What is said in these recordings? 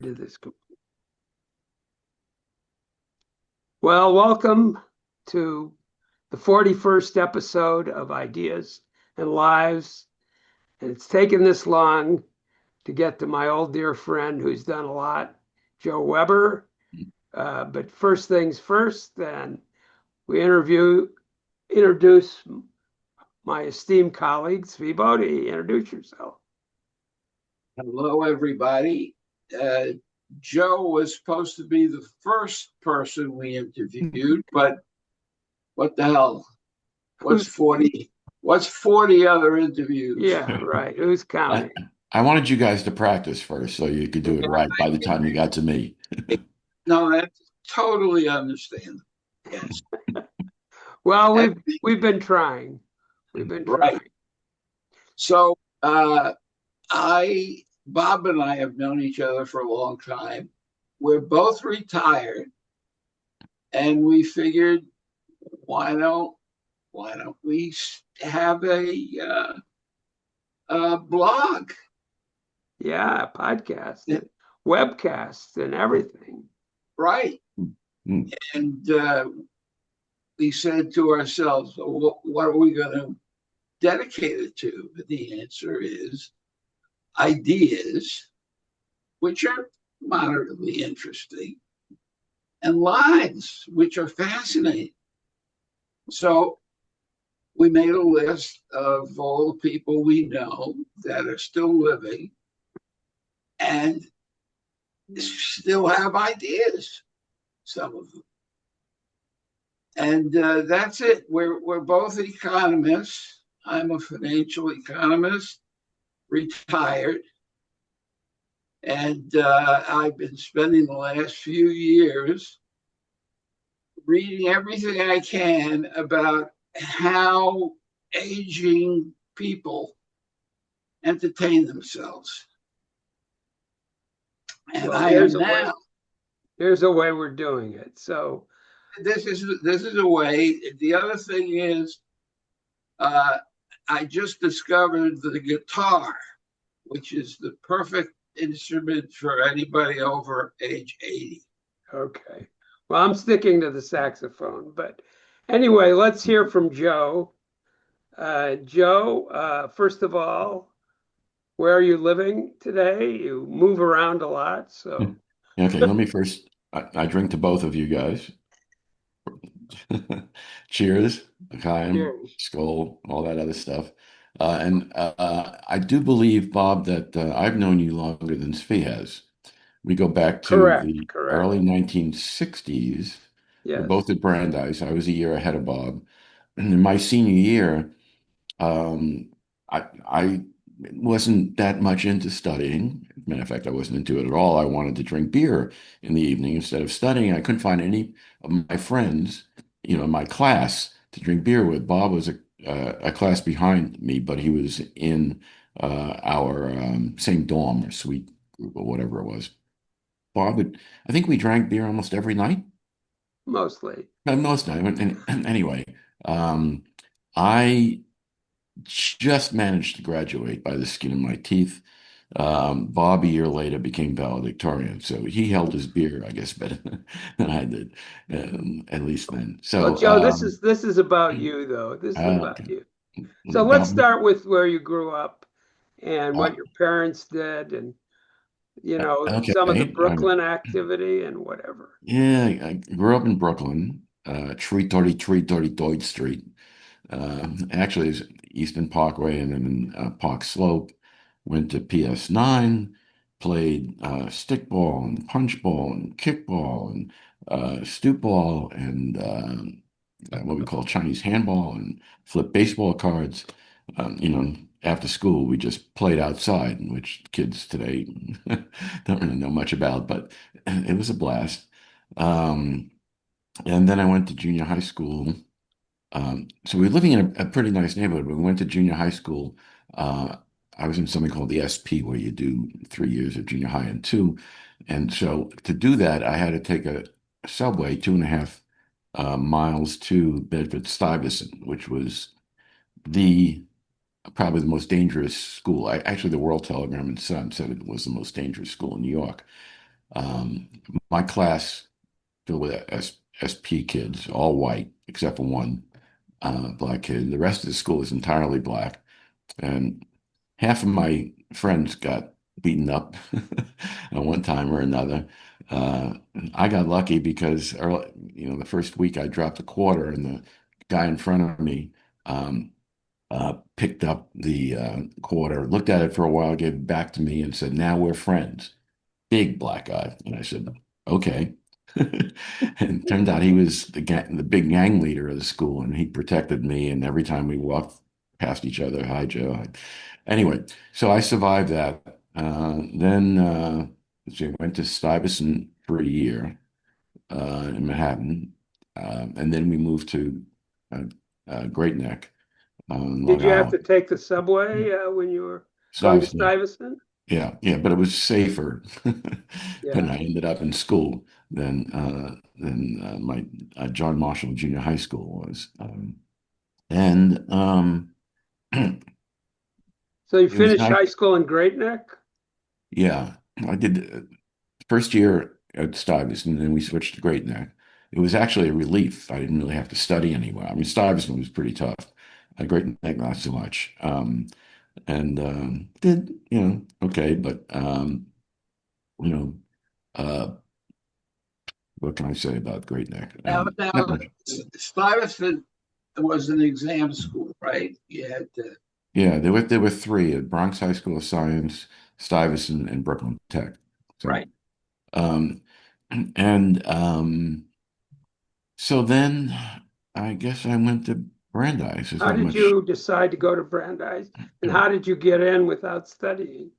Do this. Well, welcome to the 41st episode of Ideas and Lives. And it's taken this long to get to my old dear friend who's done a lot, Joe Weber. But first things first, then we introduce my esteemed colleague, Zvi Bodhi. Introduce yourself. Hello, everybody. Uh, Joe was supposed to be the first person we interviewed, but what the hell? What's Who's 40? What's 40 other interviews? Yeah, right. Who's I, counting? I wanted you guys to practice first so you could do it right by the time you got to me. No, that's totally understandable. Yes. Well, And- we've been trying. We've been right. trying. So Bob and I have known each other for a long time. We're both retired, and we figured, why don't we have a blog? Yeah, podcast and webcast and everything. Right. Mm. And we said to ourselves, well, what are we going to dedicate it to? And the answer is ideas, which are moderately interesting, and lives, which are fascinating. So we made a list of all the people we know that are still living and still have ideas, some of them. And that's it. We're both economists. I'm a financial economist, retired, and I've been spending the last few years reading everything I can about how aging people entertain themselves. And Well, I am now. here's a way we're doing it. So This is a way. The other thing is, uh, I just discovered the guitar, which is the perfect instrument for anybody over age 80. okay. Well, I'm sticking to the saxophone, but anyway, let's hear from Joe. Joe, first of all, where are you living today? You move around a lot, so Okay, let me first. I drink to both of you guys. Cheers, Chaim, cheers. Skull, all that other stuff. And I do believe, Bob, that I've known you longer than Svi has. We go back to Correct, the correct. early 1960s. We're Yes. both at Brandeis. I was a year ahead of Bob. And in my senior year, I wasn't that much into studying. Matter of fact, I wasn't into it at all. I wanted to drink beer in the evening instead of studying. I couldn't find any of my friends, my class to drink beer with. Bob was a class behind me, but he was in our same dorm or suite group or whatever it was. I think we drank beer almost every night. Mostly. Most night. And anyway, um, I just managed to graduate by the skin of my teeth. Bob, a year later, became valedictorian, so he held his beer, I guess, better than I did, at least then. Well, So, Joe, this is about you though. This is about okay. you. So let's About, start with where you grew up and uh, what your parents did and some of the okay. Brooklyn activity and whatever. Yeah, I grew up in Brooklyn, 333 Lloyd Street. Actually, it's Eastern Parkway and then Park Slope. Went to PS9, played stickball and punchball and kickball and stoop ball and what we call Chinese handball and flip baseball cards. After school, we just played outside, which kids today don't really know much about, but it was a blast. Um, and then I went to junior high school. So we were living in a pretty nice neighborhood. When we went to junior high school. I was in something called the SP, where you do 3 years of junior high and two. And so to do that, I had to take a subway 2.5 miles to Bedford-Stuyvesant, which was the probably the most dangerous school. Actually, the World Telegram and Sun said it was the most dangerous school in New York. Um, my class filled with SP kids, all white except for one black kid. The rest of the school is entirely black, and half of my friends got beaten up at one time or another. Uh, I got lucky because early, the first week I dropped a quarter, and the guy in front of me um, picked up the quarter, looked at it for a while, gave it back to me, and said, "Now we're friends." Big black guy, and I said, "Okay." And it turned out he was the big gang leader of the school, and he protected me. And every time we walked past each other, "Hi, Joe." Anyway, so I survived that. Then let's see, I went to Stuyvesant for a year in Manhattan, and then we moved to uh, Great Neck on Did Long you have Island. to take the subway when you were going to Stuyvesant, Stuyvesant? yeah, yeah, but it was safer when Yeah. I ended up in school than my John Marshall Junior High School was. And it So you was finished nice. high school in Great Neck? Yeah, I did first year at Stuyvesant, and then we switched to Great Neck. It was actually a relief. I didn't really have to study anywhere. I mean, Stuyvesant was pretty tough. Great Neck, not so much. And did, okay, but you know, uh, what can I say about Great Neck? Not Now, much. Stuyvesant was an exam school, right? You had to. Yeah, there were three at Bronx High School of Science, Stuyvesant, and Brooklyn Tech. So, Right. um, and so then I guess I went to Brandeis. There's How not did much. you decide to go to Brandeis? And how did you get in without studying?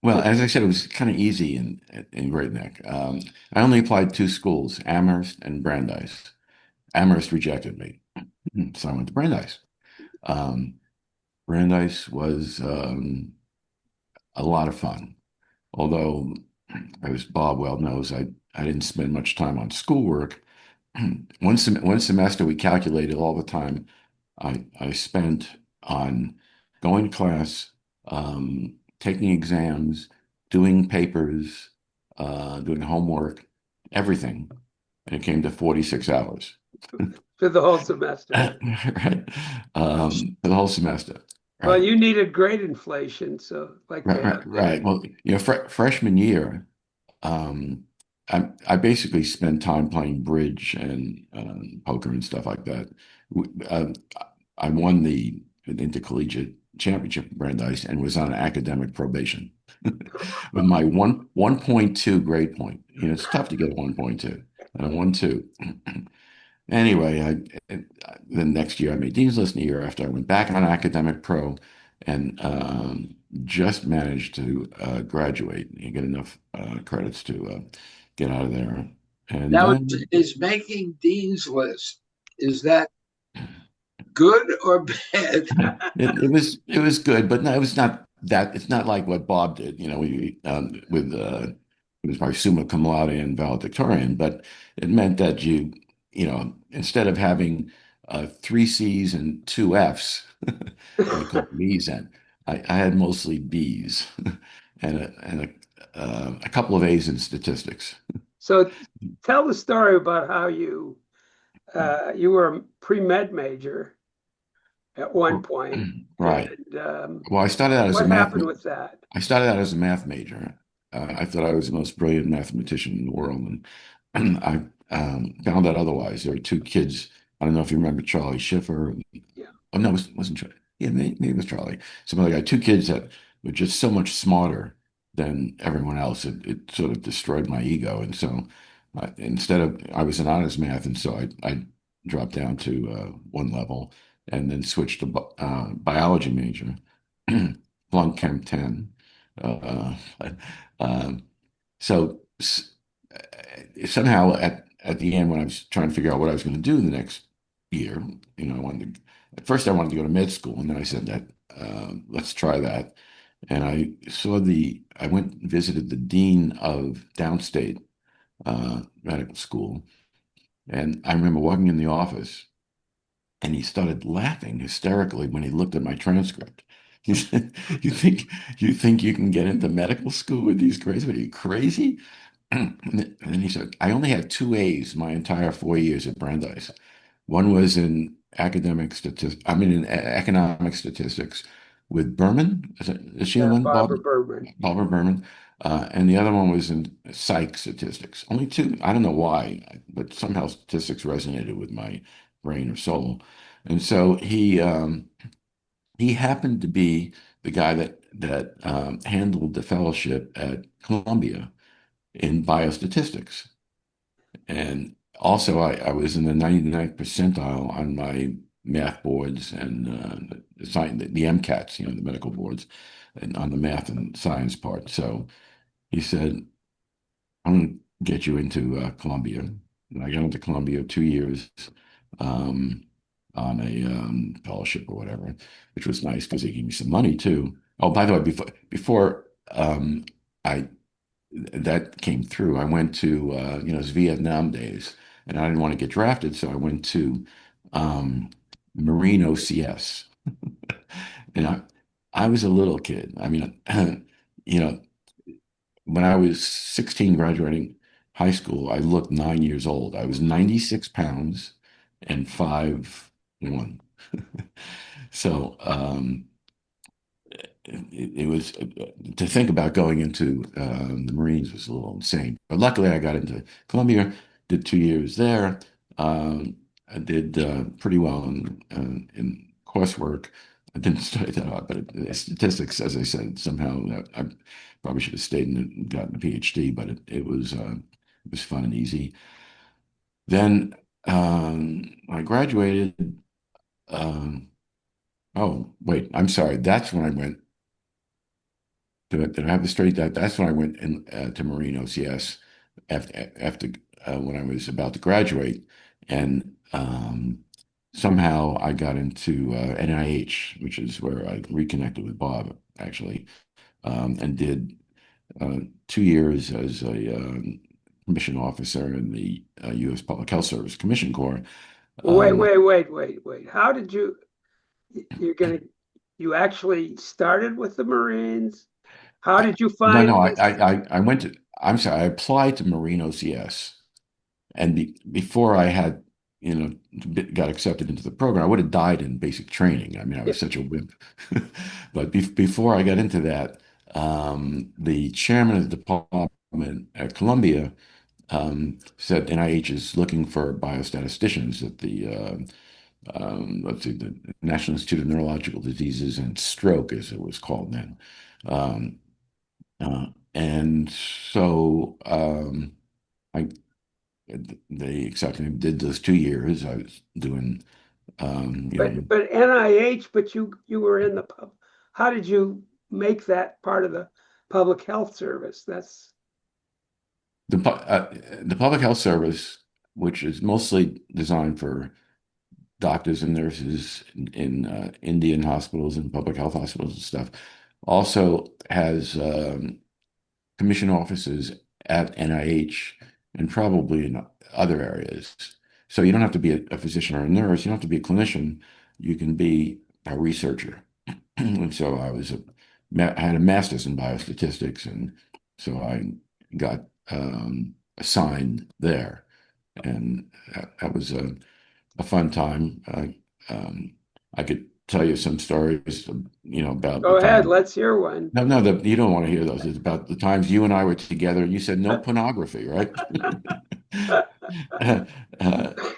Well, as I said, it was kind of easy in Great Neck. I only applied two schools, Amherst and Brandeis. Amherst rejected me, so I went to Brandeis. Um, Brandeis was a lot of fun. Although, as Bob well knows, I didn't spend much time on schoolwork. One semester, we calculated all the time I spent on going to class, taking exams, doing papers, doing homework, everything. And it came to 46 hours. For the whole semester? Right. For the whole semester. Well, Right. you needed grade inflation, so like they Right, have right, there. right. Well, freshman year, um, I basically spent time playing bridge and poker and stuff like that. Uh, I won the intercollegiate championship in Brandeis and was on academic probation with my 1.2 grade point. It's tough to get a 1.2 and a 1.2. Anyway, the next year I made Dean's List. A year after I went back on academic pro and just managed to graduate and get enough credits to get out of there. And Now, then is making Dean's List, is that good or bad? it was good, but no, it was not that. It's not like what Bob did. We with it was my summa cum laude and valedictorian, but it meant that instead of having three C's and two F's, they called B's in. I had mostly B's and a couple of A's in statistics. So tell the story about how you were a pre-med major at one point, Right. and Well, what happened with that? I started out as a math major. I thought I was the most brilliant mathematician in the world, and I found out otherwise. There were two kids. I don't know if you remember Charlie Schiffer. Yeah. Oh no, it wasn't Charlie. Yeah, maybe it was Charlie. Some other guy. Two kids that were just so much smarter than everyone else. It sort of destroyed my ego, and so instead of I was an honors math, and so I dropped down to one level, and then switched to biology major. Flunk Chem 10. Uh, um, so somehow at the end, when I was trying to figure out what I was going to do the next year, at first I wanted to go to med school, and then I said that let's try that. And I went and visited the dean of downstate medical school, and I remember walking in the office, and he started laughing hysterically when he looked at my transcript. You, you think you think you can get into medical school with these grades? What are you crazy? And then he said, I only had two A's my entire 4 years at Brandeis. One was in academic statistics, I mean, in economic statistics with Berman. Is she the Yeah, one, Barbara Bergman. Barbara Berman? And the other one was in psych statistics. Only two. I don't know why, but somehow statistics resonated with my brain or soul. And so he happened to be the guy that handled the fellowship at Columbia in biostatistics. And also, I was in the 99th percentile on my math boards and the MCATs, the medical boards, and on the math and science part. So he said, I'm going to get you into Columbia. And I got into Columbia 2 years um, on a fellowship or whatever, which was nice because they gave me some money too. Oh, by the way, before I that came through. I went to it was Vietnam days, and I didn't want to get drafted, so I went to um, Marine OCS. And I was a little kid. I mean, you know, when I was 16 graduating high school, I looked 9 years old. I was 96 pounds and 5'1". So it was to think about going into the Marines was a little insane. But luckily, I got into Columbia, did 2 years there. I did pretty well in coursework. I didn't study that hard, but statistics, as I said, somehow I probably should have stayed and gotten a PhD, but it was fun and easy. Then I graduated. Um, oh, wait, I'm sorry. That's when I went. Did I have the straight that that's when I went in to Marine OCS after when I was about to graduate, and somehow I got into NIH, which is where I reconnected with Bob actually, and did 2 years as a commission officer in the U.S. Public Health Service Commission Corps. Wait, Um, wait, wait, wait, wait. How did you're gonna, you actually started with the Marines? How did you no, find no, this? I went to. I'm sorry, I applied to Marine OCS. And before I had, got accepted into the program, I would have died in basic training. I mean, I Yeah. was such a wimp. But before I got into that, the chairman of the department at Columbia said NIH is looking for biostatisticians at let's see, the National Institute of Neurological Diseases and Stroke, as it was called then. Um, and so I they accepted me, did those 2 years. I was doing, But NIH, but you were in the pub. How did you make that part of the public health service? That's the public health service, which is mostly designed for doctors and nurses in Indian hospitals and public health hospitals and stuff, also has commission offices at NIH and probably in other areas. So you don't have to be a physician or a nurse. You don't have to be a clinician. You can be a researcher. And so I had a master's in biostatistics, and so I got assigned there, and that was a fun time. I could tell you some stories, about the go ahead, time. let's hear one. No, no, you don't want to hear those. It's about the times you and I were together, and you said no pornography, right?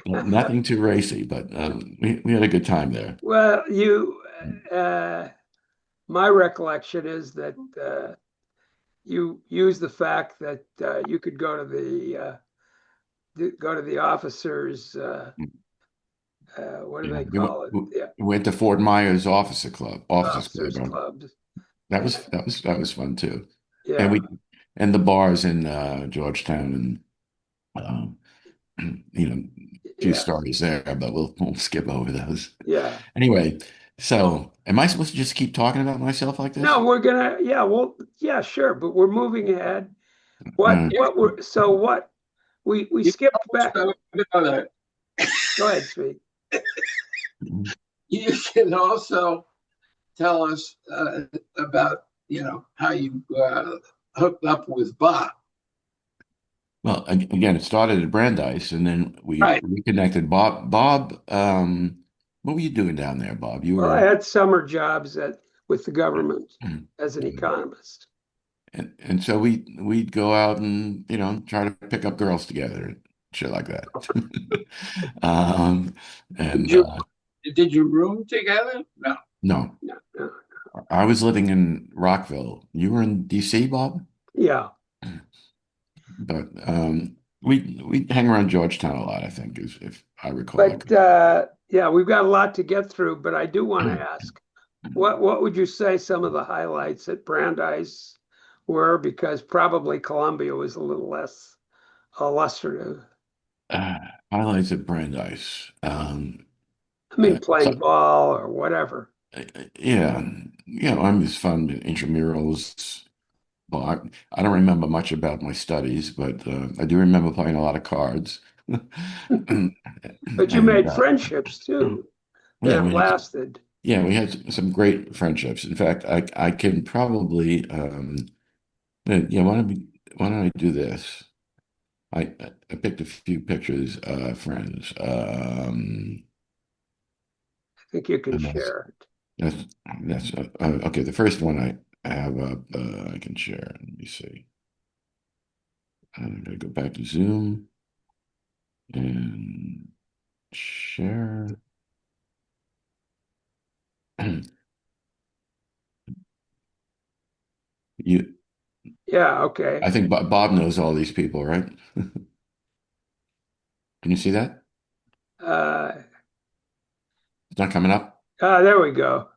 Nothing too racy, but we had a good time there. Well, uh, my recollection is that you used the fact that you could go to the officers. What do Yeah, they call it? Yeah, we went to Fort Myers Officers Club. officers clubs. That was fun too. And Yeah, the bars in Georgetown and a few yeah, stories there, but we'll skip over those. yeah. Anyway, so am I supposed to just keep talking about myself like this? No, we're gonna. Yeah, well, yeah, sure, but we're moving ahead. What? Uh, What were? So what? We You skipped back. also, no, Go ahead, speak. you can also tell us about how you hooked up with Bob. Well, again, it started at Brandeis, and then we Right. reconnected. Bob, what were you doing down there, Bob? You Well, I were, had summer jobs with the government as an economist. and so we'd go out and try to pick up girls together, and shit like that. Um, Did and you did you room together? No. no, No, no. I was living in Rockville. You were in DC, Bob? Yeah, But we hang around Georgetown a lot, I think, is if I recall. but yeah, we've got a lot to get through. But I do want to ask, what would you say some of the highlights at Brandeis were? Because probably Columbia was a little less illustrative. Uh, Highlights at Brandeis. I mean, playing So, ball or whatever. yeah, I'm just fun intramurals. Well, I don't remember much about my studies, but I do remember playing a lot of cards. But you And made friendships too yeah, that lasted. we had some great friendships. In fact, I can probably yeah, why don't I do this? I picked a few pictures, friends. I think you can And share it. that's that's okay. The first one I have up, I can share. Let me see. I'm gonna go back to Zoom and share. You, Yeah, okay. I think Bob knows all these people, right? Can you see that? Uh, It's not coming up. there we go.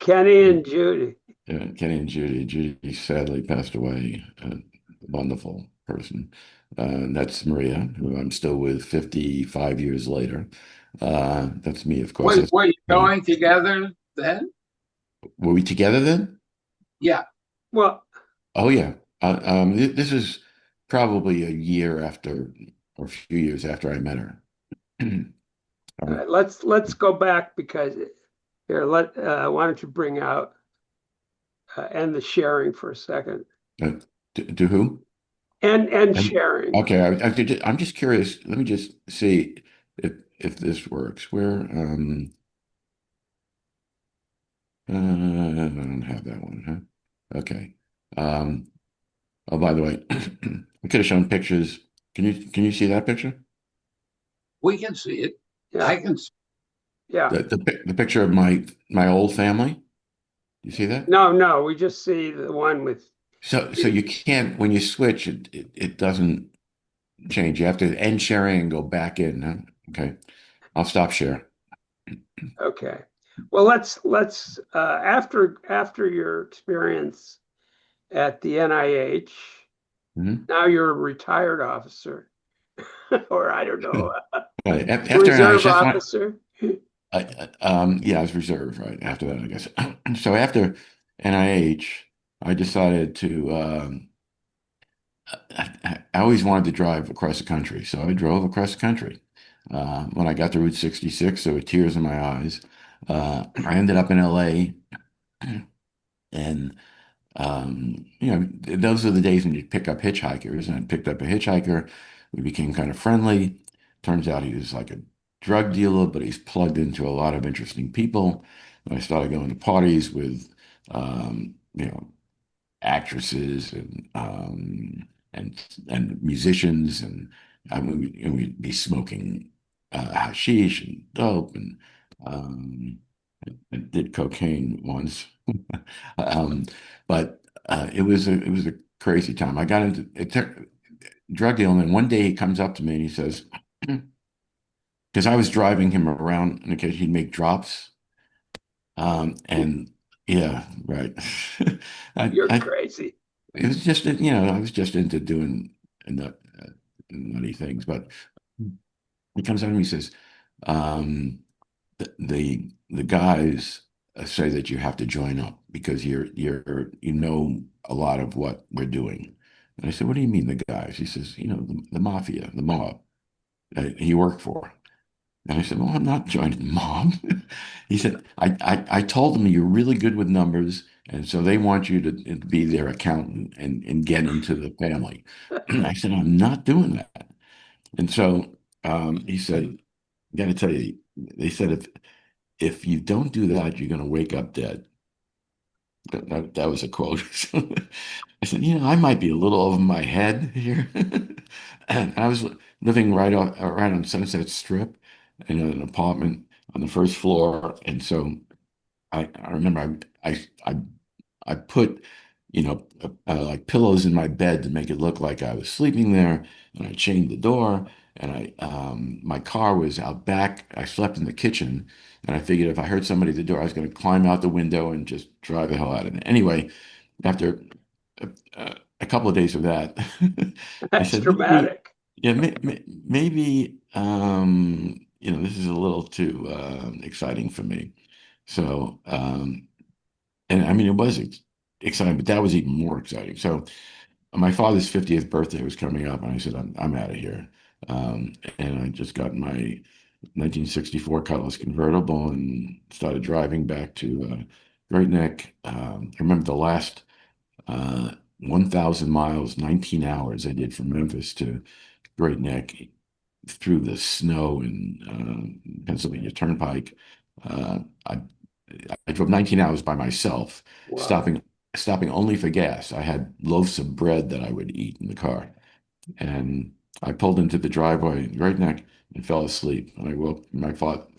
Kenny and Judy. Kenny and Judy. Judy sadly passed away. A wonderful person. That's Maria, who I'm still with 55 years later. That's me, of course. That's Were you Kenny. going together then? Were we together then? Yeah. Well, Oh yeah. This is probably a year after, or a few years after I met her. let's go back because here, why don't you bring out and the sharing for a second Uh, to who? and And sharing. okay, I'm just curious. Let me just see if this works. Where I don't have that one, huh? Okay. Um, oh, by the way, I could have shown pictures. Can you see that picture? We can see it. Yeah, I can see. yeah. The picture of my old family. You see that? No, no, we just see the one with So you can't when you switch it doesn't change. You have to end sharing and go back in. Huh? Okay. I'll stop share. okay. Well, let's after your experience at the NIH, Mhm. now you're a retired officer, or I don't know, Right. After NIH, reserve that's why officer. yeah, I was reserved right after that, I guess. So after NIH, I decided to I always wanted to drive across the country, so I drove across the country. When I got to Route 66, there were tears in my eyes. I ended up in LA, and those are the days when you pick up hitchhikers, and I picked up a hitchhiker. We became kind of friendly. Turns out he was like a drug dealer, but he's plugged into a lot of interesting people. And I started going to parties with, actresses and musicians, and we'd be smoking hashish and dope, and I did cocaine once. um, but it was a crazy time. I got into drug dealing, and one day he comes up to me and he says, because I was driving him around, and occasionally he'd make drops, and yeah, right. You're I crazy. It was just, I was just into doing nut, nutty things. But he comes up to me and says, um, the guys say that you have to join up because you know a lot of what we're doing. And I said, what do you mean the guys? He says, the mafia, the mob that he worked for. And I said, well, I'm not joining Mom. He said, I told them you're really good with numbers, and so they want you to be their accountant and get into the family. I said, I'm not doing that. And so he said, I got to tell you, they said if you don't do that, you're going to wake up dead. That was a quote. So I said, I might be a little over my head here. And I was living right on Sunset Strip in an apartment on the first floor. And so I remember I put, like pillows in my bed to make it look like I was sleeping there. And I chained the door. And my car was out back. I slept in the kitchen. And I figured if I heard somebody at the door, I was going to climb out the window and just drive the hell out of it. Anyway, after a couple of days of that, I That's said, maybe, dramatic. yeah, maybe, this is a little too exciting for me. So, and I mean, it was exciting, but that was even more exciting. So, my father's 50th birthday was coming up, and I said, I'm out of here. And I just got my 1964 Cutlass convertible and started driving back to Great Neck. I remember the last 1,000 miles, 19 hours I did from Memphis to Great Neck through the snow and Pennsylvania Turnpike. Uh, I, I drove 19 hours by myself, Wow. stopping only for gas. I had loaves of bread that I would eat in the car. And I pulled into the driveway in Great Neck and fell asleep. And I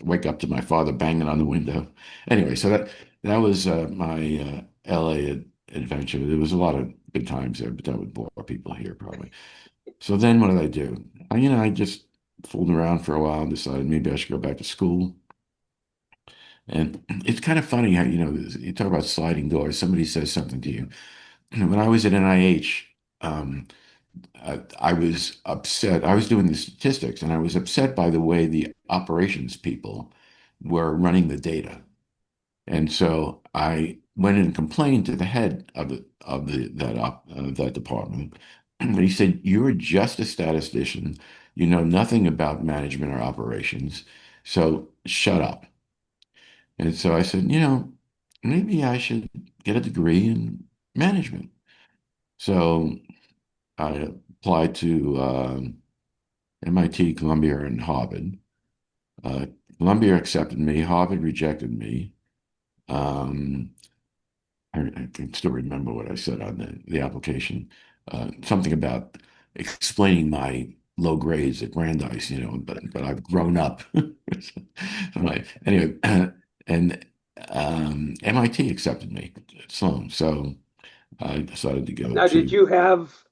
wake up to my father banging on the window. Anyway, so that was my LA adventure. There was a lot of good times there, but that would bore people here probably. So then what did I do? I just fooled around for a while and decided maybe I should go back to school. And it's kind of funny how, you talk about sliding doors. Somebody says something to you. When I was at NIH, I was upset. I was doing the statistics, and I was upset by the way the operations people were running the data. And so I went and complained to the head of that department. And he said, "You're just a statistician. You know nothing about management or operations. So shut up." And so I said, maybe I should get a degree in management. So I applied to MIT, Columbia, and Harvard. Uh, Columbia accepted me. Harvard rejected me. Um, I can still remember what I said on the application. Something about explaining my low grades at Brandeis, but I've grown up. Anyway, and MIT accepted me at Sloan, so I decided to go Now, did to you have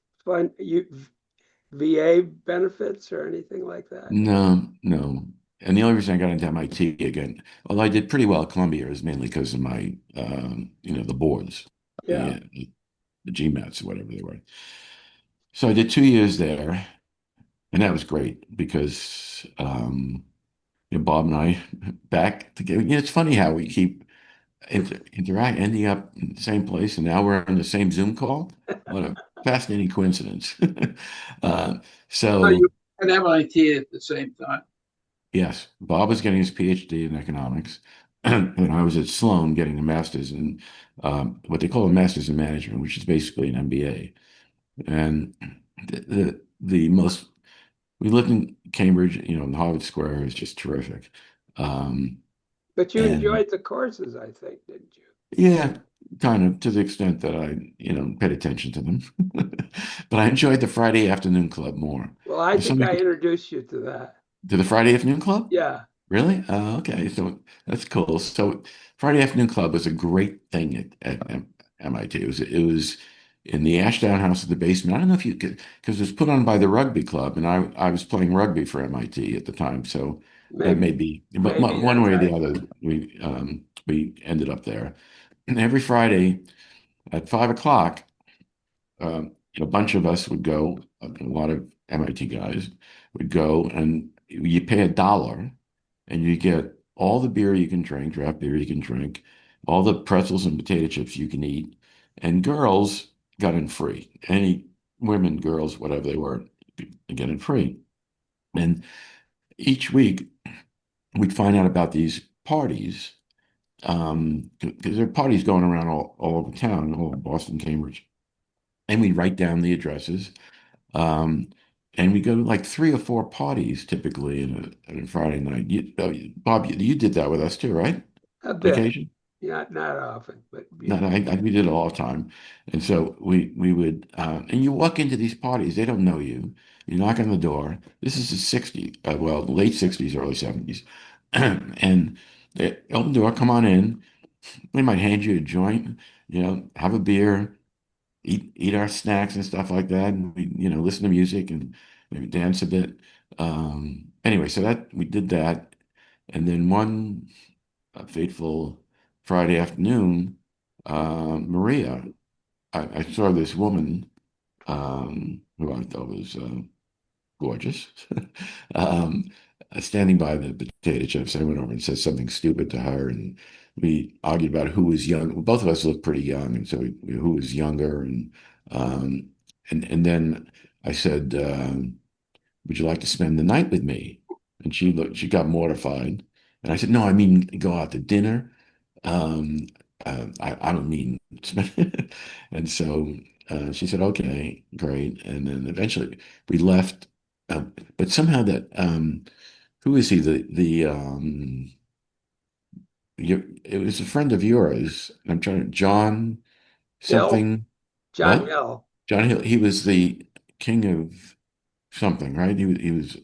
VA benefits or anything like that? no, no. And the only reason I got into MIT again, well, I did pretty well at Columbia is mainly because of my, the boards, Yeah. the GMATs or whatever they were. So I did 2 years there, and that was great because Bob and I back together. It's funny how we keep ending up in the same place, and now we're on the same Zoom call. What a fascinating coincidence. Uh, So you so. and MIT at the same time. Yes, Bob was getting his PhD in economics, and I was at Sloan getting a master's in what they call a master's in management, which is basically an MBA. And the most we lived in Cambridge, in Harvard Square is just terrific. Um, But you and enjoyed the courses, I think, didn't you? yeah, kind of to the extent that I, paid attention to them. But I enjoyed the Friday afternoon club more. Well, I There's think I something introduced you to that. to the Friday afternoon club. Yeah. Really? Okay. So that's cool. So Friday Afternoon Club was a great thing at MIT. It was in the Ashdown House at the basement. I don't know if you could, because it was put on by the rugby club, and I was playing rugby for MIT at the time. So that Maybe, may be, but maybe one that's way or the right. other, we ended up there. And every Friday at 5 o'clock, a bunch of us would go, a lot of MIT guys would go, and you pay $1 and you get all the beer you can drink, draft beer you can drink, all the pretzels and potato chips you can eat, and girls got in free. Any women, girls, whatever they were, get in free. And each week we'd find out about these parties, because there are parties going around all over town, all over Boston, Cambridge, and we write down the addresses. Um, and we go to like three or four parties typically in a Friday night. Bob, you did that with us too, right? A On bit, occasion? not often, but No, yeah. no, we did it all the time. And so we would, and you walk into these parties, they don't know you. You knock on the door. This is the 60s, well, late 60s, early 70s. And they open the door, come on in. They might hand you a joint, have a beer, eat our snacks and stuff like that, and we listen to music and maybe dance a bit. Anyway, so that we did that, and then one fateful Friday afternoon, Maria, I saw this woman who I thought was gorgeous, um, standing by the potato chips. I went over and said something stupid to her, and we argued about who was young. Both of us looked pretty young, and so who was younger, um, and then I said, "Would you like to spend the night with me?" And she got mortified, and I said, "No, I mean go out to dinner." Um, I don't mean, and so she said, "Okay, great." And then eventually we left, but somehow that who is he? It was a friend of yours. I'm trying to John Hill, something. John What? Hill. John Hill. He was the king of something, right? He was.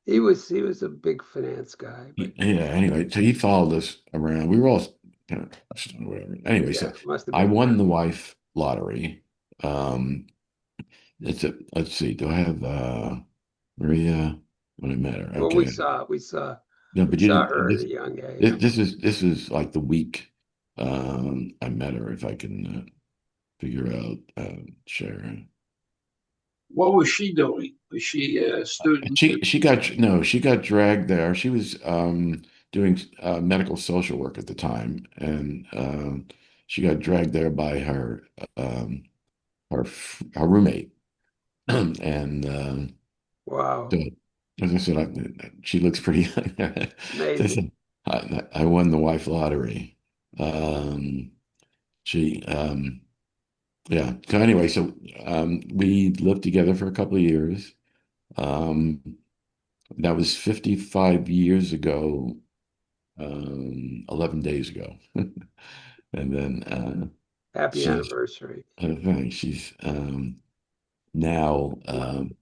He was a big finance guy, but Yeah, anyway, so he followed us around. We were all kind of whatever. Anyway, so yeah, must have I been won fun. the wife lottery. Let's see, do I have Maria when I met her? Well, we Okay. saw we saw No, we but you saw didn't her at this a young age. this is like the week I met her, if I can figure out share. What was she doing? Was she a student? She got no, she got dragged there. She was doing medical social work at the time, and she got dragged there by um, her roommate. And Wow, so, as I said, she looks pretty young. As I amazing. said, I won the wife lottery. Um, she yeah. So anyway, so we lived together for a couple of years. Um, that was 55 years ago, 11 days ago. And then Happy she's, anniversary. thanks, she's now,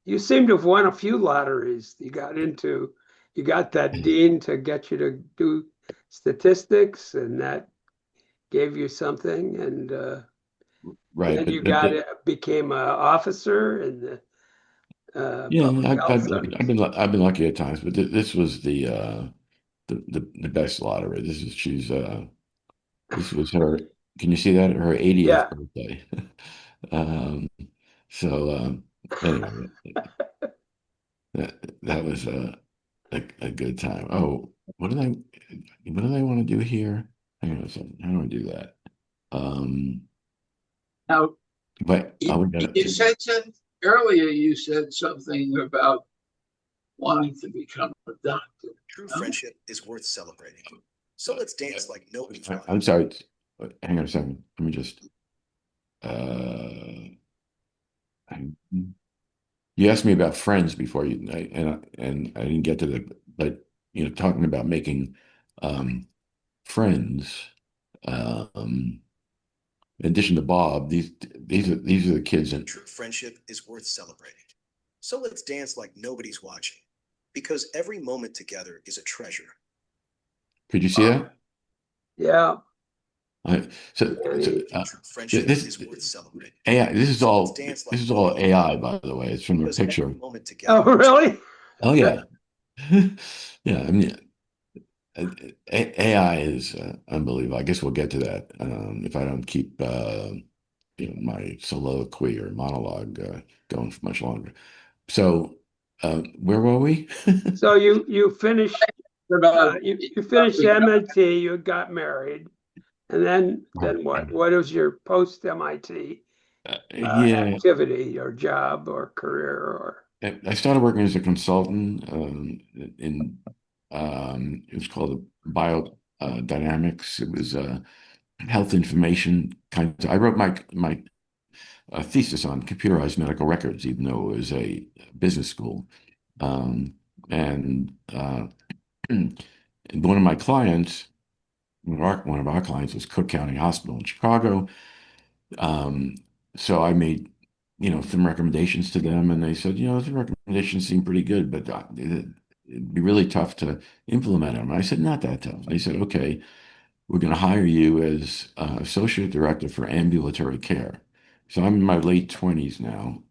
You seem to have won a few lotteries. You got that dean to get you to do statistics, and that gave you something, and right. then you got it, became an officer in the Yeah, public health service. I've been lucky at times, but this was the best lottery. This was her. Can you see that? Her 80th Yeah, birthday. Um, so anyway, that was a good time. Oh, what do they want to do here? Hang on a second. How do I do that? Um, Now, but you, we got you said earlier, you said something about wanting to become a doctor. True No? friendship is worth celebrating. So let's dance like nobody's I'm watching. sorry. Hang on a second. Let me just. Uh, you asked me about friends before and I didn't get to that, but talking about making um, friends. Um, in addition to Bob, these are the kids in. True friendship is worth celebrating. So let's dance like nobody's watching. Because every moment together is a treasure. Could you see that? yeah. So Danny. True friendship this is worth celebrating. AI. So let's dance like This is all nobody's AI, watching. by the way. It's from a Because every picture. moment Oh, together. really? Oh yeah, yeah. I mean, AI is unbelievable. I guess we'll get to that if I don't keep my soliloquy or monologue going for much longer. So, where were we? So you finished About you finished MIT, you got married, and then what? What was your post MIT Yeah, activity or job or career or I started working as a consultant in It was called biodynamics. It was health information kind of. I wrote my thesis on computerized medical records, even though it was a business school. Um, and one of my clients, one of our clients was Cook County Hospital in Chicago. Um, so I made, some recommendations to them, and they said, those recommendations seem pretty good, but it'd be really tough to implement them. I said, not that tough. They said, okay, we're going to hire you as associate director for ambulatory care. So I'm in my late 20s now,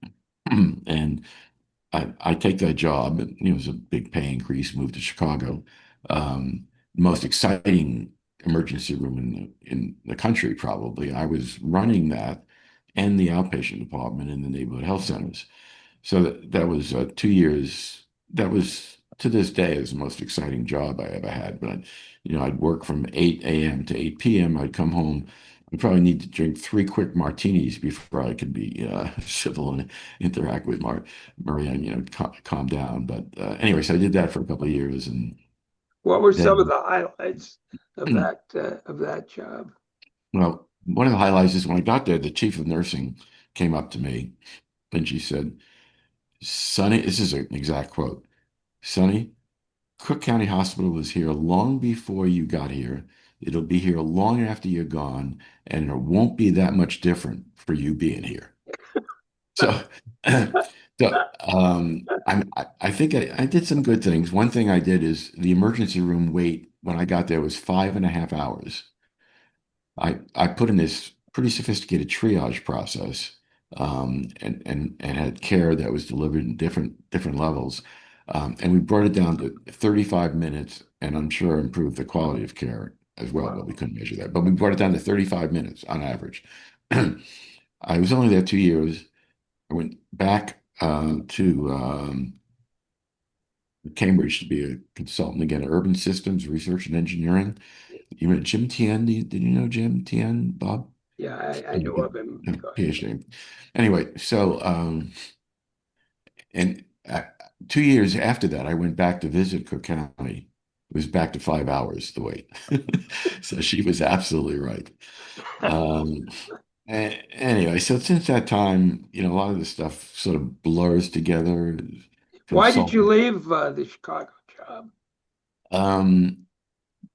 and I take that job. It was a big pay increase, moved to Chicago. Most exciting emergency room in the country, probably. I was running that and the outpatient department in the neighborhood health centers. So that was 2 years. That was to this day is the most exciting job I ever had. But I'd work from 8 a.m. to 8 p.m. I'd come home. I'd probably need to drink 3 quick martinis before I could be civil and interact with Maria and calm down. But anyway, so I did that for a couple of years, and What were some of then the highlights of that job? well, one of the highlights is when I got there, the chief of nursing came up to me and she said, "Sonny," this is an exact quote, "Sonny, Cook County Hospital was here long before you got here. It'll be here long after you're gone, and it won't be that much different for you being here." So, I think I did some good things. One thing I did is the emergency room wait when I got there was 5.5 hours. I put in this pretty sophisticated triage process, and had care that was delivered in different levels. And we brought it down to 35 minutes, and I'm sure improved the quality of care as well, but we Wow. couldn't measure that. But we brought it down to 35 minutes on average. I was only there 2 years. I went back to Cambridge to be a consultant again, urban systems research and engineering. You know Jim Tien? Did you know Jim Tien, Bob? Yeah, I knew of him. Go ahead. PhD. Anyway, so and 2 years after that, I went back to visit Cook County. It was back to 5 hours the wait. So she was absolutely right. Um, anyway, so since that time, a lot of this stuff sort of blurs together. Why did you Consultant. leave the Chicago job? Um,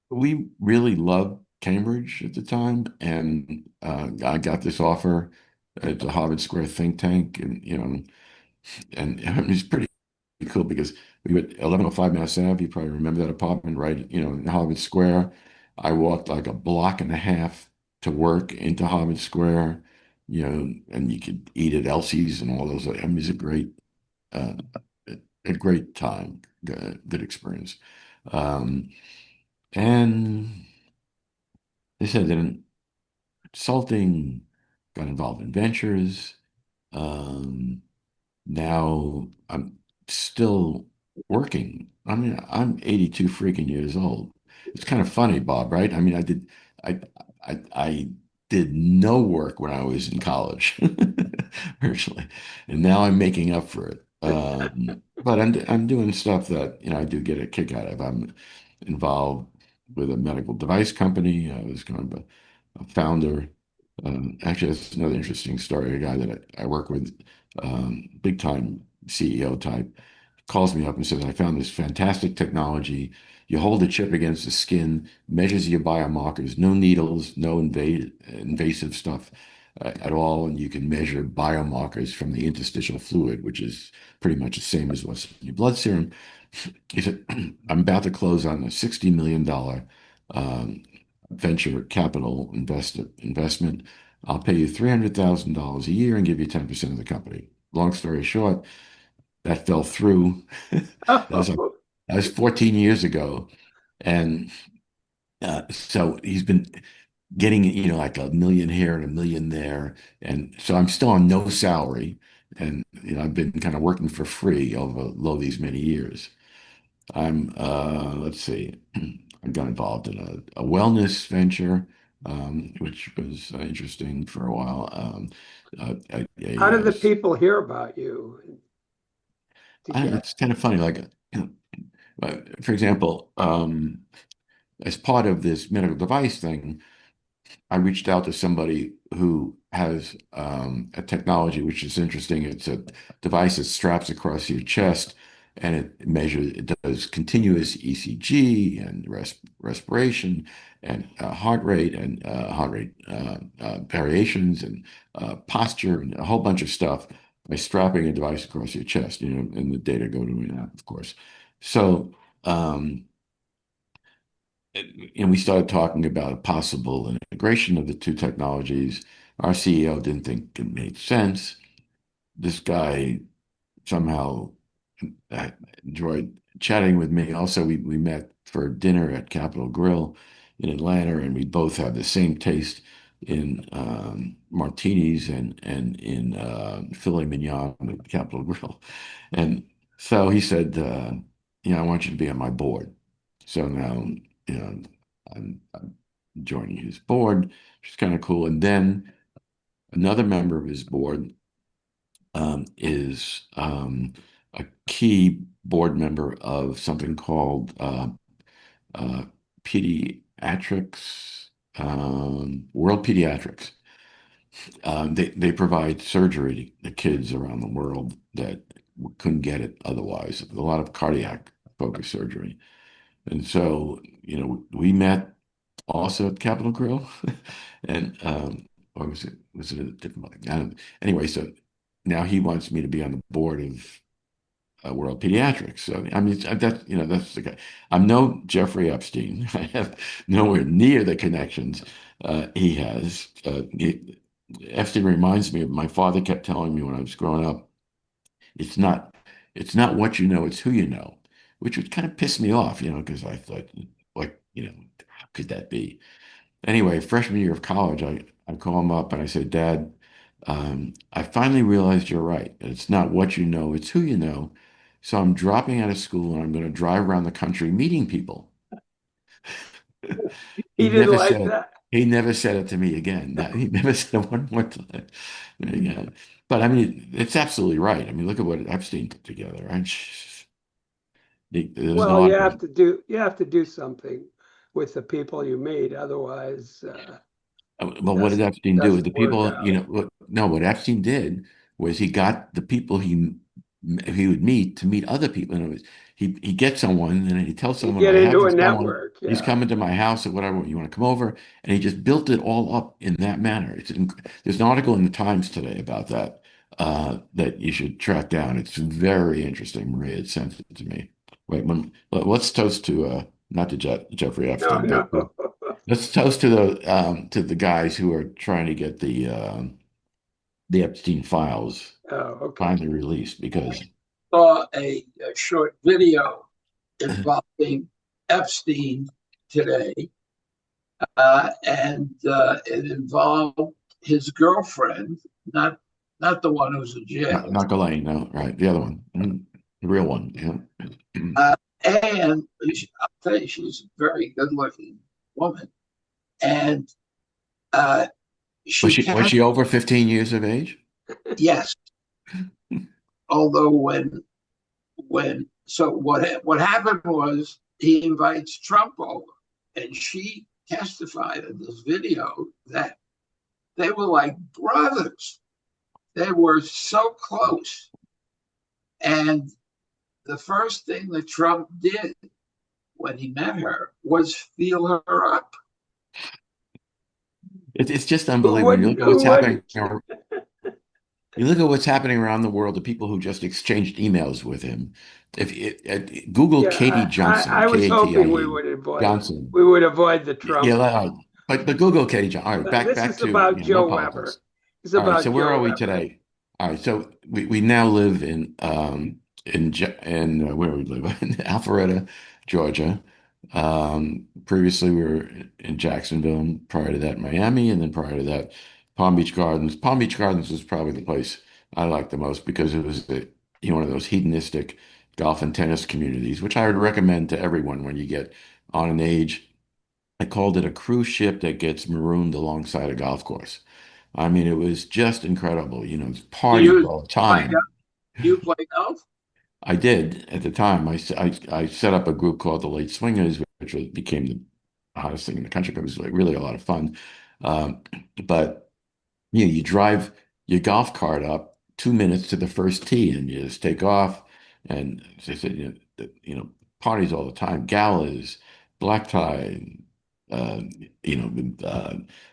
we really loved Cambridge at the time, and I got this offer at the Harvard Square think tank, and it was pretty cool because we were at 1105 Mass Ave. You probably remember that apartment, right? In Harvard Square. I walked like a block and a half to work into Harvard Square, and you could eat at Elsie's and all those. I mean, it was uh, a great time, good experience. Um, and they said that consulting, got involved in ventures. Um, Now I'm still working. I mean, I'm 82 freaking years old. It's kind of funny, Bob, right? I mean, I did no work when I was in college, virtually, and now I'm making up for it. But I'm doing stuff that I do get a kick out of. I'm involved with a medical device company. I was kind of a founder. Actually, that's another interesting story. A guy that I work with, big time CEO type, calls me up and says, "I found this fantastic technology. You hold the chip against the skin, measures your biomarkers, no needles, no invasive stuff at all, and you can measure biomarkers from the interstitial fluid, which is pretty much the same as what's in your blood serum." He said, "I'm about to close on a $60 million venture capital investment. I'll pay you $300,000 a year and give you 10% of the company." Long story short, that fell through. That was like, Oh, that was 14 years ago. And so he's been getting, like a million here and a million there. And so I'm still on no salary. And, I've been kind of working for free over these many years. Let's see, I got involved in a wellness venture, which was interesting for a while. how did the people hear about you? Did you? It's kind of funny. Like, For example, as part of this medical device thing, I reached out to somebody who has a technology which is interesting. It's a device that straps across your chest and it does continuous ECG and respiration and heart rate variations and posture and a whole bunch of stuff by strapping a device across your chest, and the data go to an app, of course. So, um, and we started talking about a possible integration of the two technologies. Our CEO didn't think it made sense. This guy somehow enjoyed chatting with me. Also, we met for dinner at Capitol Grill in Atlanta, and we both have the same taste in martinis and in filet mignon at Capitol Grill. And so he said, I want you to be on my board. So now, you know, I'm joining his board, which is kind of cool. And then another member of his board is a key board member of something called uh, Pediatrics, World Pediatrics. They provide surgery to kids around the world that couldn't get it otherwise. A lot of cardiac focused surgery. And so, we met also at Capitol Grill, and or was it a different one? I don't know. Anyway, so now he wants me to be on the board of World Pediatrics. So I mean, that's the guy. I'm no Jeffrey Epstein. I have nowhere near the connections he has. Epstein reminds me of my father kept telling me when I was growing up. It's not it's not what you know, it's who you know, which would kind of piss me off, because I thought, like, how could that be? Anyway, freshman year of college, I call him up and I say, Dad, I finally realized you're right. It's not what you know, it's who you know. So I'm dropping out of school and I'm going to drive around the country meeting people. He He didn't never said like it. that. He never said it to me again. He never said it one more time. Yeah. But I mean, it's absolutely right. I mean, look at what Epstein put together, right? There's Well, no. you have to do something with the people you meet, otherwise it Well, what did Epstein do? The doesn't work people, out. no, what Epstein did was he got the people he would meet to meet other people. In other words, he gets someone and he tells You someone, get I have into a this someone, network, he's yeah. coming to my house or whatever, you want to come over? And he just built it all up in that manner. There's an article in the Times today about that that you should track down. It's very interesting. Maria had sent it to me. Wait, let's toast to not to Jeffrey No, Epstein, but no. let's toast to the guys who are trying to get the Epstein files Oh, okay. finally released because Saw a short video involving Epstein today, and it involved his girlfriend, not the one who's in jail, not Ghislaine, no, right, the other one, the real one, yeah. uh, and I'll tell you, she's a very good-looking woman, and uh, Was she she was can't. she over 15 years of age? Yes, although what happened was he invites Trump over, and she testified in this video that they were like brothers. They were so close. And the first thing that Trump did when he met her was feel her up. It's just Who unbelievable. You wouldn't? look at what's Who happening. wouldn't? You look at what's happening around the world. The people who just exchanged emails with him. Google Yeah, Katie Johnson, I was hoping Katie Johnson. we would avoid the Yeah, Trump. but Google Katie Johnson. All right, This back is to about no Joe politics. Weber. It's All right, so about where Joe are we Weber. today? All right, so we now live in where we live in Alpharetta, Georgia. Previously we were in Jacksonville, and prior to that Miami, and then prior to that Palm Beach Gardens. Palm Beach Gardens was probably the place I liked the most because it was one of those hedonistic golf and tennis communities, which I would recommend to everyone when you get on an age. I called it a cruise ship that gets marooned alongside a golf course. I mean, it was just incredible. It's Do parties you all the play golf? time. Do you play golf? I did at the time. I set up a group called the Late Swingers, which became the hottest thing in the country. It was like really a lot of fun. Um, but you drive your golf cart up 2 minutes to the first tee, and you just take off. And as I said, parties all the time, galas, black tie, uh,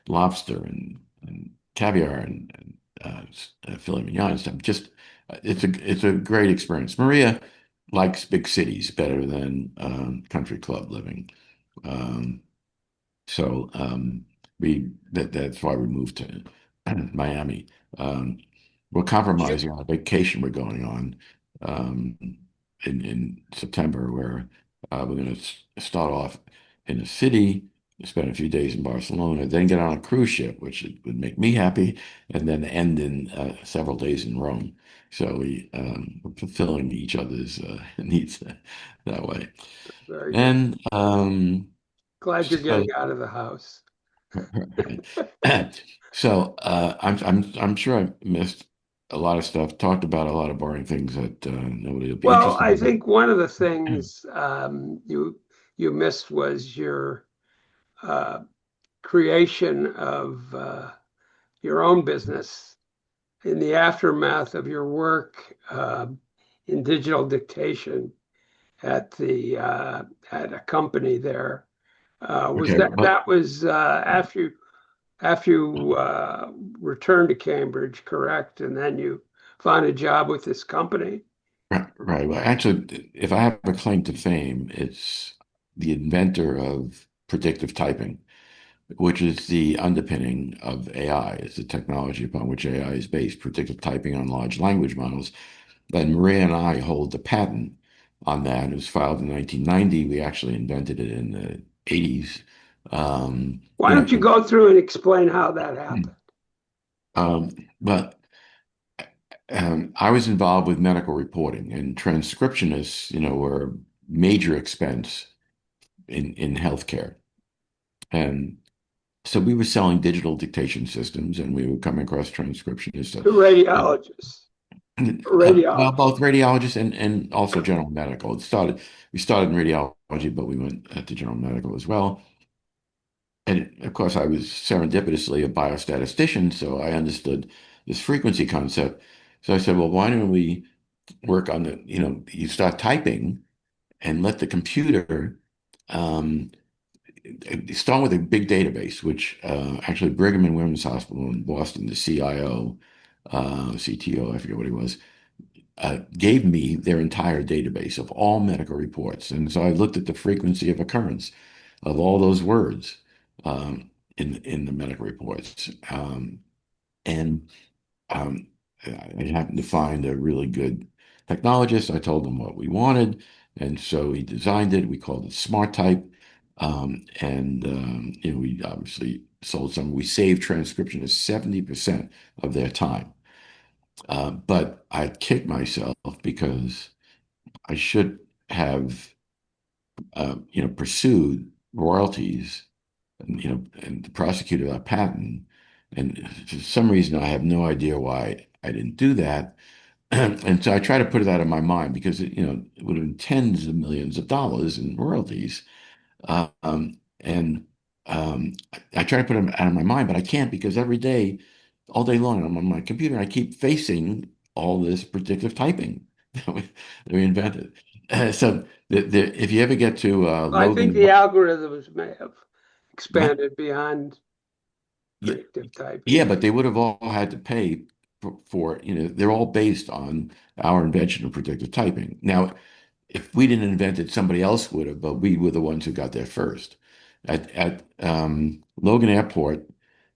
lobster and caviar and filet mignon and stuff. Just it's a great experience. Maria likes big cities better than country club living. Um, so that's why we moved to Miami. Um, we're Sure. compromising on a vacation we're going on um, in September, where we're going to start off in a city, spend a few days in Barcelona, then get on a cruise ship, which would make me happy, and then end in several days in Rome. So we're fulfilling each other's needs that way. Very good. And Glad you're so getting out of the house. Right. So I'm sure I missed a lot of stuff, talked about a lot of boring things that nobody will be Well, interested I in. think one of the things you missed was your uh, creation of your own business in the aftermath of your work in digital dictation at the at a company there. Was Okay, that but that was after you returned to Cambridge, correct? And then you found a job with this company. right. Well, actually, if I have a claim to fame, it's the inventor of predictive typing, which is the underpinning of AI. It's the technology upon which AI is based, predictive typing on large language models. And Maria and I hold the patent on that. It was filed in 1990. We actually invented it in the 80s. Um, Why you know, don't you go through and explain how that happened? um, but I was involved with medical reporting, and transcriptionists, were a major expense in healthcare. And so we were selling digital dictation systems, and we were coming across transcriptionists. To radiologists, Well, radiologists. both radiologists and also general medical. We started in radiology, but we went to general medical as well. And of course, I was serendipitously a biostatistician, so I understood this frequency concept. So I said, well, why don't we work on you start typing and let the computer um, start with a big database, which actually Brigham and Women's Hospital in Boston, the CIO, CTO, I forget what he was, gave me their entire database of all medical reports. And so I looked at the frequency of occurrence of all those words in the medical reports. And um, I happened to find a really good technologist. I told him what we wanted. And so he designed it. We called it Smart Type. We obviously sold some. We saved transcriptionists 70% of their time. But I kicked myself because I should have, pursued royalties and prosecuted our patent. And for some reason, I have no idea why I didn't do that. And so I try to put it out of my mind because it would have been tens of millions of dollars in royalties. And I try to put them out of my mind, but I can't because every day, all day long, I'm on my computer and I keep facing all this predictive typing that we invented. So if you ever get to I think Logan, the algorithms may have what? expanded beyond Yeah, predictive yeah, typing. but they would have all had to pay they're all based on our invention of predictive typing. Now, if we didn't invent it, somebody else would have, but we were the ones who got there first. At Logan Airport,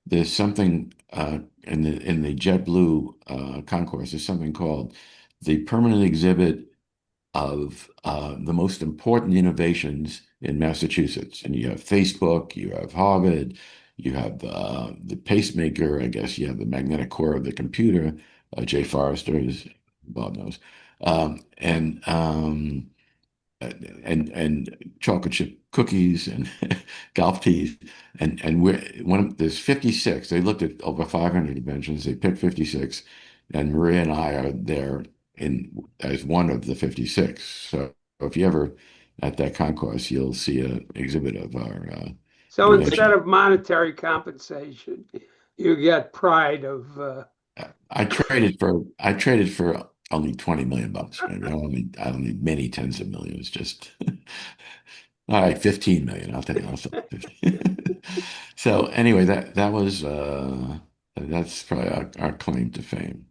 there's something in the JetBlue concourse. There's something called the permanent exhibit of the most important innovations in Massachusetts. And you have Facebook, you have Harvard, you have the pacemaker, I guess you have the magnetic core of the computer. Jay Forrester is, Bob knows. Um, and um, and chocolate chip cookies and golf tees and there's 56. They looked at over 500 inventions. They picked 56, and Maria and I are there as one of the 56. So if you ever at that concourse, you'll see an exhibit of our So instead invention. of monetary compensation, you get pride of I traded for only 20 million bucks, maybe. I don't need many tens of millions, just all right, 15 million. I'll sell 50. So anyway, that was that's probably our claim to fame,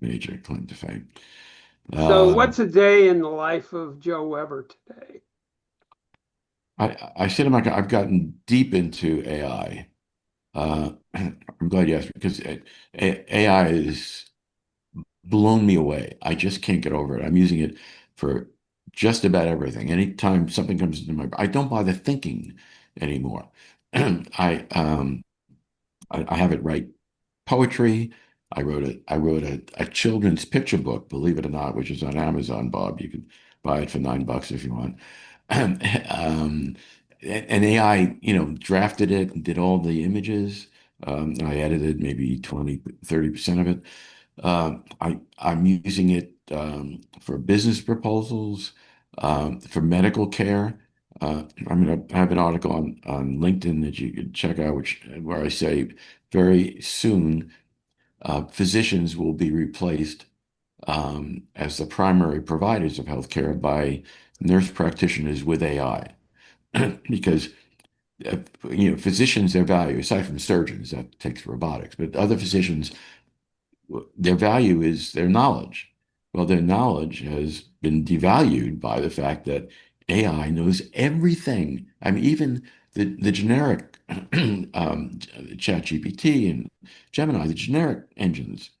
major claim to fame. So Uh, what's a day in the life of Joe Weber today? I said to I've gotten deep into AI. I'm glad you asked because AI has blown me away. I just can't get over it. I'm using it for just about everything. Anytime something comes into I don't bother thinking anymore. I have it write poetry. I wrote a children's picture book, believe it or not, which is on Amazon, Bob. You can buy it for $9 if you want. And AI, drafted it and did all the images. I edited maybe 20, 30% of it. I'm using it for business proposals, for medical care. I have an article on LinkedIn that you could check out, where I say very soon physicians will be replaced as the primary providers of healthcare by nurse practitioners with AI, because physicians, their value, aside from surgeons, that takes robotics, but other physicians, their value is their knowledge. Well, their knowledge has been devalued by the fact that AI knows everything. I mean, even the generic ChatGPT and Gemini, the generic engines,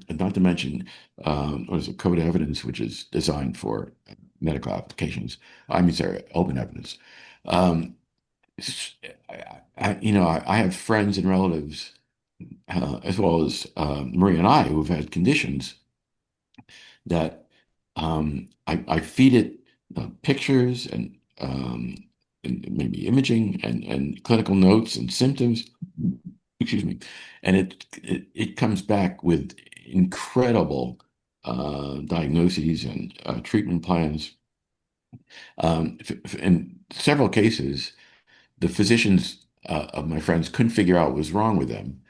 and not to mention what is it, Code Evidence, which is designed for medical applications. I mean, sorry, open evidence. Um, I have friends and relatives, as well as Maria and I, who've had conditions that I feed it pictures and maybe imaging and clinical notes and symptoms, excuse me, and it comes back with incredible diagnoses and treatment plans. In several cases, the physicians of my friends couldn't figure out what was wrong with them.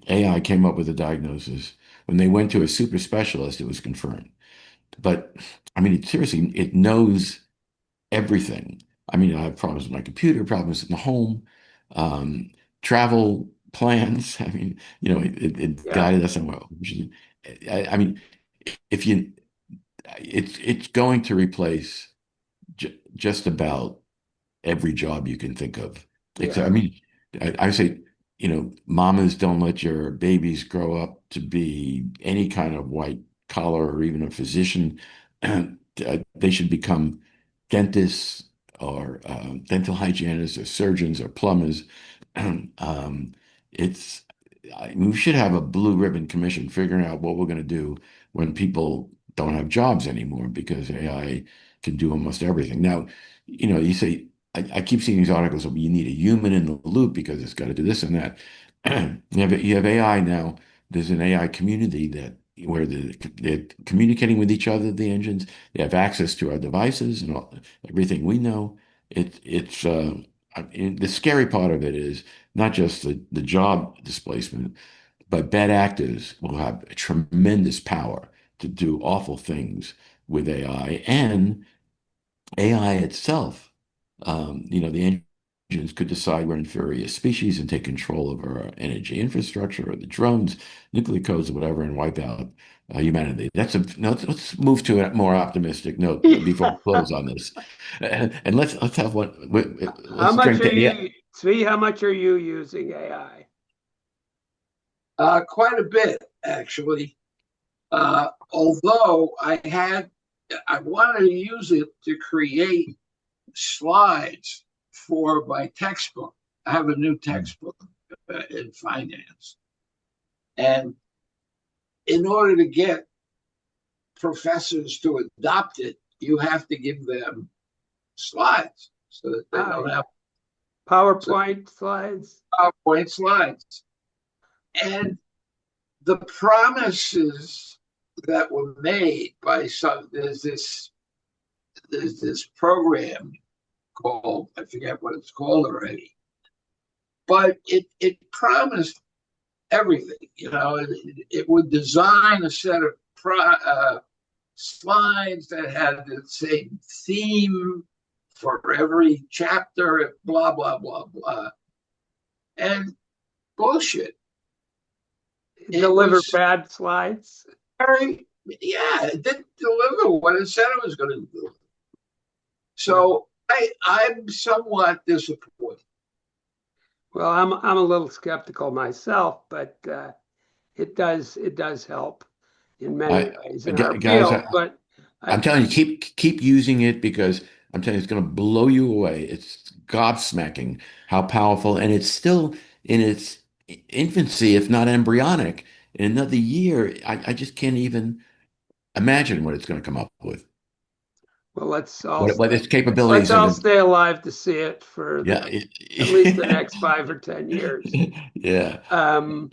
AI came up with a diagnosis. When they went to a super specialist, it was confirmed. But I mean, seriously, it knows everything. I mean, I have problems with my computer, problems in the home, um, travel plans. I mean, it Yeah, guided us on well. I mean, if you, it's going to replace just about every job you can think of. I yeah, mean, I say, mamas, don't let your babies grow up to be any kind of white collar or even a physician. They should become dentists or dental hygienists or surgeons or plumbers. Um, it's, I mean, we should have a blue ribbon commission figuring out what we're going to do when people don't have jobs anymore because AI can do almost everything. Now, you say, I keep seeing these articles of you need a human in the loop because it's got to do this and that. You have AI now. There's an AI community where they're communicating with each other, the engines. They have access to our devices and everything we know. The scary part of it is not just the job displacement, but bad actors will have tremendous power to do awful things with AI, and AI itself. The engines could decide we're inferior species and take control of our energy infrastructure or the drones, nuclear codes, or whatever, and wipe out humanity. No, let's move to a more optimistic note before we close on this, and let's have one. How Let's much drink are to yeah. you, Svi, how much are you using AI? quite a bit, actually. Although I wanted to use it to create slides for my textbook. I have a new textbook in finance. And in order to get professors to adopt it, you have to give them slides so that they don't have PowerPoint slides? PowerPoint slides. And the promises that were made by some. There's this program called, I forget what it's called already, but it promised everything. It would design a set of slides that had the same theme for every chapter, blah blah blah blah, and bullshit. It It deliver was bad slides. very, yeah, it didn't deliver what it said it was going to do. So I'm somewhat disappointed. Well, I'm a little skeptical myself, but it does help in many I, ways in our guys, field. But I'm I, telling you, keep using it because I'm telling you, it's going to blow you away. It's gobsmacking how powerful, and it's still in its infancy, if not embryonic. In another year, I just can't even imagine what it's going to come up with. well, let's all What its let's capabilities are all going to. stay alive to see it for Yeah, at least the next 5 or 10 years. yeah. Um,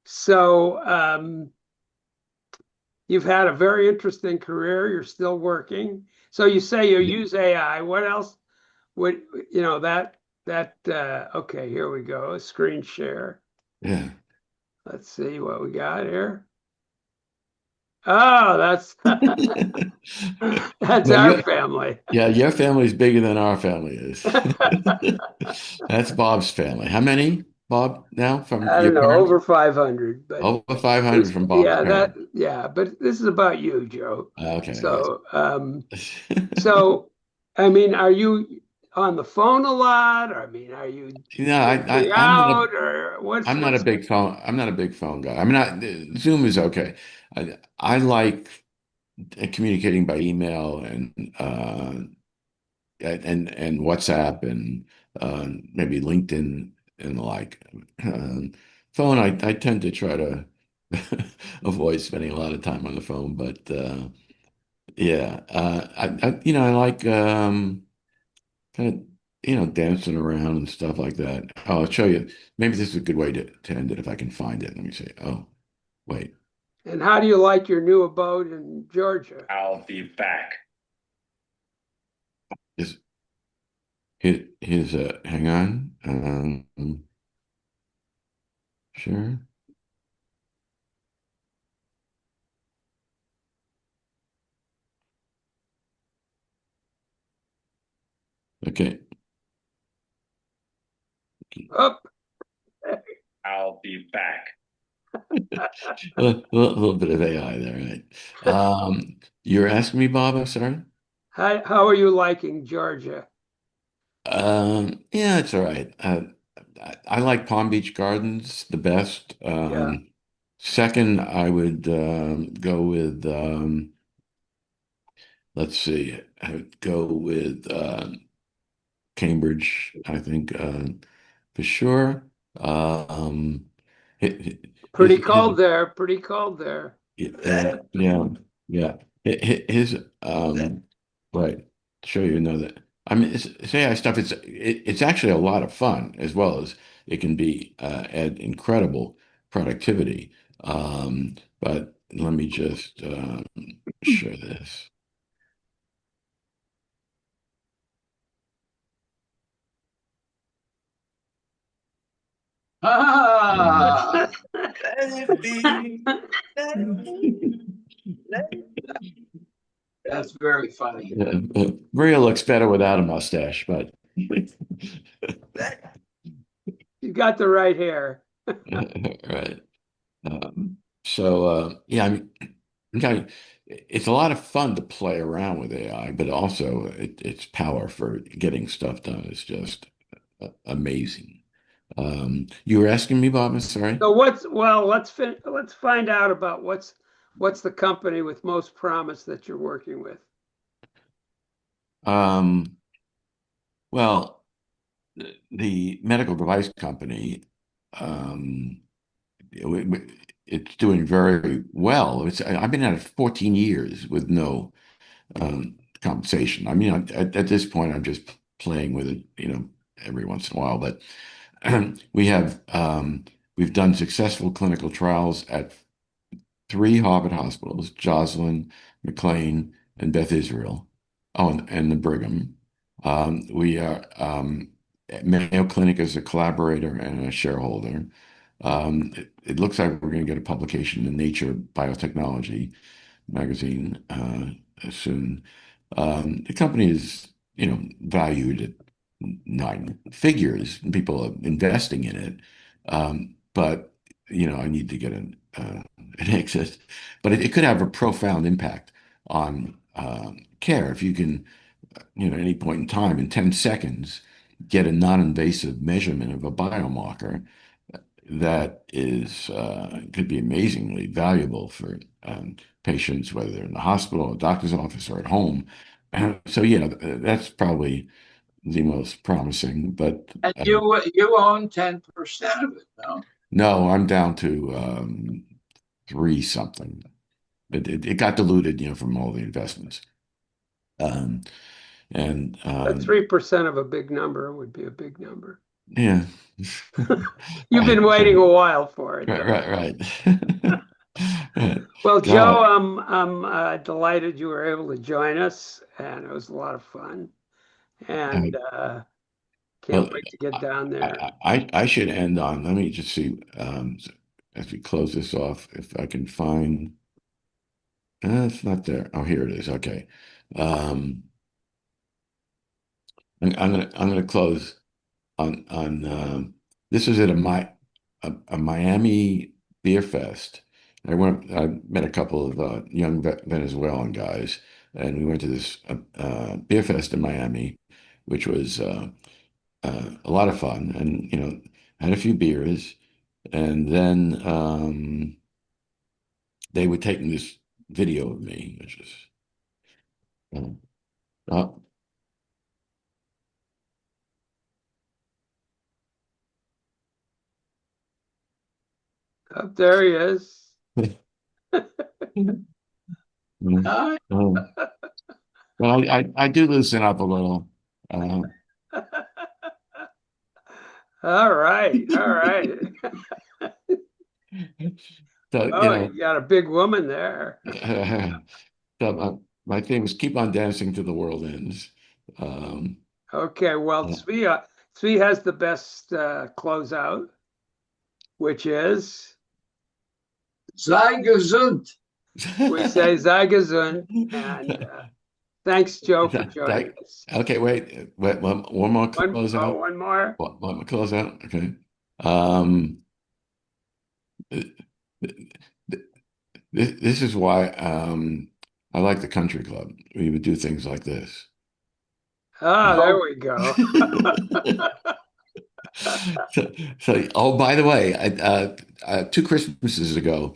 so you've had a very interesting career. You're still working. So you say you use AI. What else would that okay, here we go. A screen share. Yeah. Let's see what we got here. Oh, that's that's Well, our family. yeah, your family's bigger than our family is. That's Bob's family. How many, Bob, now from I your don't know, parents? over 500, but Over 500 this, from Bob's yeah, parents. but this is about you, Joe. Okay, So, yes. so, I mean, are you on the phone a lot? I mean, are you No, reaching out or what's I'm not a big phone guy. I mean, Zoom is okay. I like communicating by email and WhatsApp and maybe LinkedIn and the like. Phone, I tend to try to avoid spending a lot of time on the phone, but yeah, I like kind of dancing around and stuff like that. Oh, I'll show you. Maybe this is a good way to end it if I can find it. Let me see. Oh, wait. and how do you like your new abode in Georgia? I'll be back. Is his hang on. Sure. Okay. Oh, I'll be back. A little bit of AI there, right? You're asking me, Bob, I'm sorry? how are you liking Georgia? Yeah, it's all right. I like Palm Beach Gardens the best. Yeah, Second, I would go with let's see, I would go with Cambridge, I think, for sure. Um, his, pretty cold there. Pretty cold there. yeah, yeah, yeah. His right. Show you another. I mean, AI stuff. It's actually a lot of fun as well as it can be add incredible productivity. But let me just share this. Ah, that's very funny. Maria looks better without a mustache, but You got the right hair. right. So yeah, I mean, okay, it's a lot of fun to play around with AI, but also its power for getting stuff done is just amazing. You were asking me, Bob, I'm sorry. So let's find out about what's the company with most promise that you're working with. Um, well, the medical device company, um, it's doing very well. I've been at it 14 years with no compensation. I mean, at this point, I'm just playing with it, every once in a while. But we have we've done successful clinical trials at three Harvard hospitals, Joslin, McLean, and Beth Israel. Oh, and the Brigham. We are Mayo Clinic is a collaborator and a shareholder. It looks like we're going to get a publication in Nature Biotechnology magazine soon. The company is, valued at nine figures. People are investing in it, but I need to get an exit. But it could have a profound impact on care if you can, at any point in time, in 10 seconds, get a non-invasive measurement of a biomarker that is could be amazingly valuable for patients, whether they're in the hospital, a doctor's office, or at home. So yeah, that's probably the most promising. But And you own 10% of it, no? no, I'm down to three something. It got diluted, from all the investments. Um, and But 3% of a big number would be a big number. yeah, You've been right, waiting a while for it, right, though. right. Well, Joe, God, I'm delighted you were able to join us, and it was a lot of fun. And can't well, wait to get down there. I should end on, let me just see, as we close this off, if I can find, it's not there. Oh, here it is. Okay. Um, I'm gonna close on this was at a Miami beer fest. I met a couple of young Venezuelan guys, and we went to this beer fest in Miami, which was a lot of fun, and had a few beers, and then they were taking this video of me, which is uh, oh, Up there he is. Uh, well, I do loosen up a little. Uh, All right, all right. so Oh, you got a big woman there. so my thing was keep on dancing till the world ends. Um, Okay, well, uh, Svi has the best closeout, which is Sei gesund. we say sei gesund, and thanks, Joe, for joining us. Okay, wait, one more closeout. One more. One more closeout. Okay. Um, this is why I like the country club. We would do things like this. Ah, there Oh, we go. Oh, by the way, 2 Christmases ago,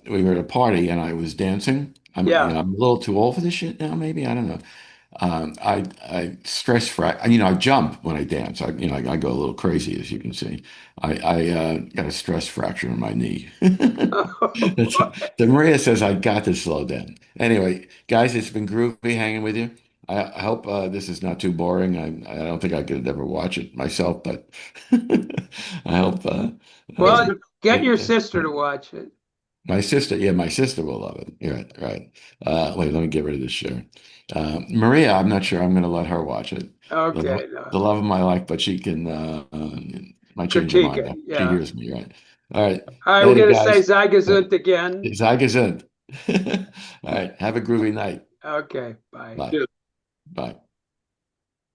we were at a party and I was dancing. Yeah. I'm a little too old for this shit now, maybe. I don't know. I stress I jump when I dance. I go a little crazy, as you can see. I got a stress fracture in my knee. Oh, So, boy. so Maria says I got to slow down. Anyway, guys, it's been groovy hanging with you. I hope this is not too boring. I don't think I could ever watch it myself, but I hope uh, Well, get your uh, sister to watch it. my sister will love it. Yeah, right. Wait, let me get rid of this share. Maria, I'm not sure I'm going to let her watch it. Okay, no. The love of my life, but she can might change her Critique mind it. after she Yeah. hears me. Right. All right. All right, we're Later, gonna say guys. sei All gesund again. right. All right. Have a groovy night. Okay, bye. Bye. Bye.